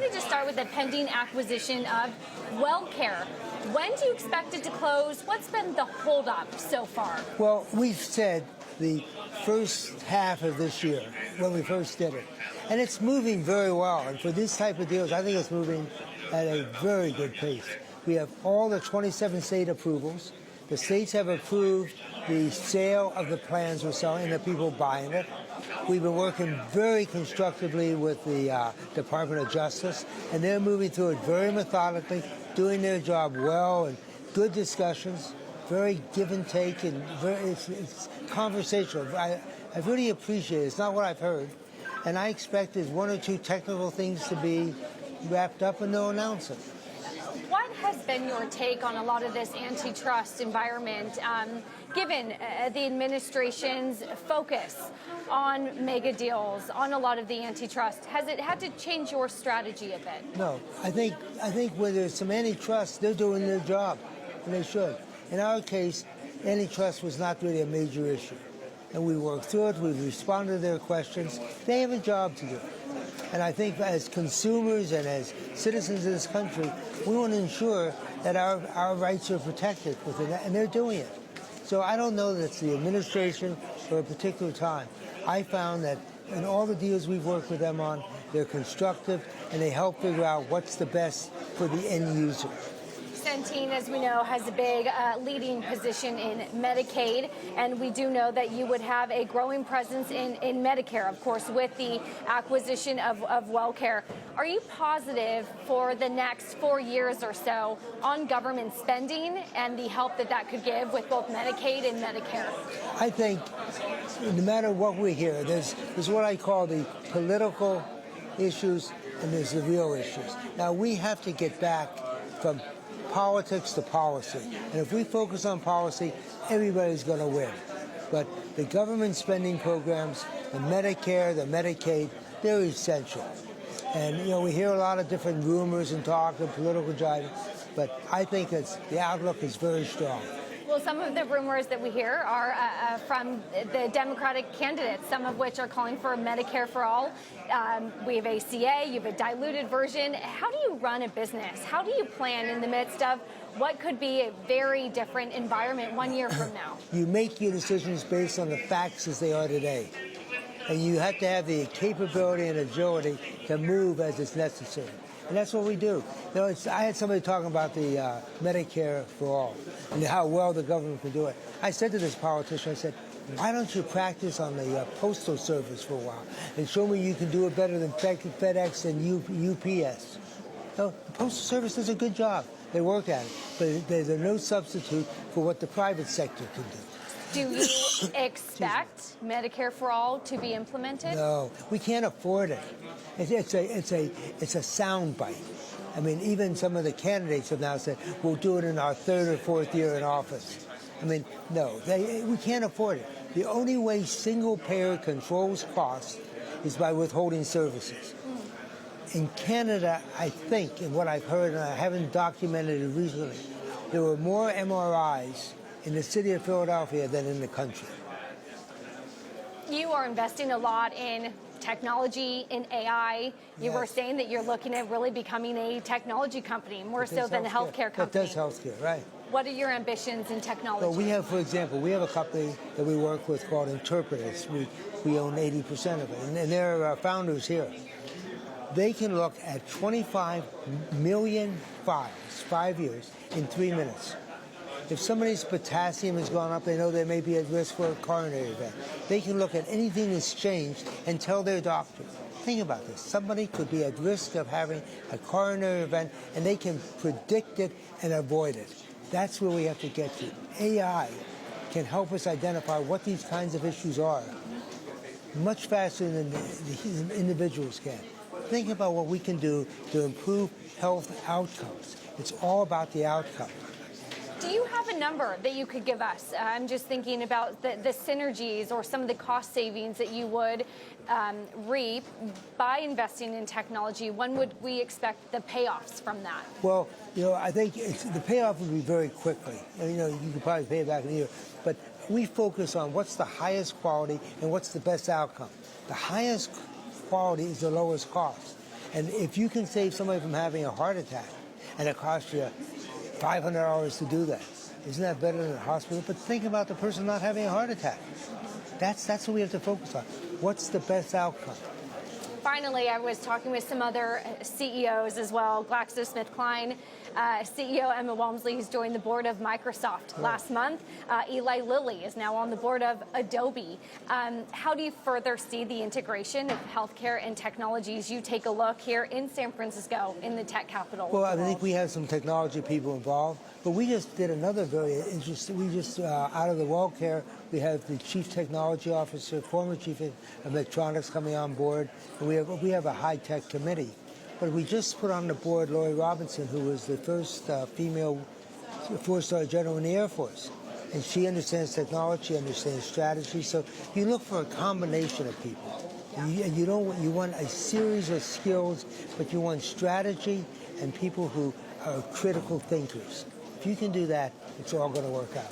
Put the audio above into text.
Let me just start with the pending acquisition of WellCare. When do you expect it to close? What's been the holdup so far? Well, we've said the first half of this year when we first did it. And it's moving very well. And for this type of deals, I think it's moving at a very good pace. We have all the 27 state approvals. The states have approved the sale of the plans we're selling and the people buying it. We've been working very constructively with the Department of Justice, and they're moving through it very methodically, doing their job well, and good discussions, very give and take, and it's conversational. I really appreciate it. It's not what I've heard. And I expect there's one or two technical things to be wrapped up, and they'll announce it. What has been your take on a lot of this antitrust environment, given the administration's focus on mega deals, on a lot of the antitrust? Has it had to change your strategy a bit? No. I think where there's some antitrust, they're doing their job, and they should. In our case, antitrust was not really a major issue. And we worked through it. We've responded to their questions. They have a job to do. And I think as consumers and as citizens of this country, we want to ensure that our rights are protected within that, and they're doing it. So I don't know that it's the administration or a particular time. I found that in all the deals we've worked with them on, they're constructive, and they help figure out what's the best for the end user. Centene, as we know, has a big leading position in Medicaid, and we do know that you would have a growing presence in Medicare, of course, with the acquisition of WellCare. Are you positive for the next 4 years or so on government spending and the help that could give with both Medicaid and Medicare? I think no matter what we hear, there's what I call the political issues and there's the real issues. Now, we have to get back from politics to policy. And if we focus on policy, everybody's going to win. But the government spending programs, the Medicare, the Medicaid, they're essential. And, we hear a lot of different rumors and talk and political jive, but I think the outlook is very strong. Well, some of the rumors that we hear are from the Democratic candidates, some of which are calling for Medicare for all. We have ACA, you have a diluted version. How do you run a business? How do you plan in the midst of what could be a very different environment 1 year from now? You make your decisions based on the facts as they are today. And you have to have the capability and agility to move as it's necessary. And that's what we do. I had somebody talking about the Medicare for all and how well the government can do it. I said to this politician, I said, why don't you practice on the Postal Service for a while and show me you can do it better than FedEx and UPS? The Postal Service does a good job. They work at it. But there's no substitute for what the private sector can do. Do you expect Medicare for all to be implemented? No, we can't afford it. It's a soundbite. I mean, even some of the candidates have now said, we'll do it in our third or fourth year in office. I mean, no, we can't afford it. The only way single payer controls costs is by withholding services. In Canada, I think, and what I've heard, and I haven't documented it recently, there were more MRIs in the city of Philadelphia than in the country. You are investing a lot in technology, in AI. You were saying that you're looking at really becoming a technology company, more so than a healthcare company. That does healthcare, right. What are your ambitions in technology? Well, we have, for example, we have a company that we work with called Interpreters. We own 80% of it, and they're founders here. They can look at 25 million files, 5 years, in 3 minutes. If somebody's potassium has gone up, they know they may be at risk for a coronary event. They can look at anything that's changed and tell their doctor. Think about this. Somebody could be at risk of having a coronary event, and they can predict it and avoid it. That's where we have to get to. AI can help us identify what these kinds of issues are much faster than the individuals can. Think about what we can do to improve health outcomes. It's all about the outcome. Do you have a number that you could give us? I'm just thinking about the synergies or some of the cost savings that you would reap by investing in technology. When would we expect the payoffs from that? Well, I think the payoff would be very quickly. You could probably pay it back in a year. But we focus on what's the highest quality and what's the best outcome. The highest quality is the lowest cost. And if you can save somebody from having a heart attack, and it costs you $500 to do that, isn't that better than a hospital? But think about the person not having a heart attack. That's what we have to focus on. What's the best outcome? Finally, I was talking with some other CEOs as well. GlaxoSmithKline CEO Emma Walmsley, who's joined the board of Microsoft last month. Eli Lilly is now on the board of Adobe. How do you further see the integration of healthcare and technologies? You take a look here in San Francisco, in the tech capital. Well, I think we have some technology people involved, but we just did another very interesting. We just out of the WellCare, we have the chief technology officer, former chief of electronics coming on board, and we have a high-tech committee. But we just put on the board Lori Robinson, who was the first female four-star general in the Air Force. And she understands technology, understands strategy. So you look for a combination of people. And you want a series of skills, but you want strategy and people who are critical thinkers. If you can do that, it's all going to work out.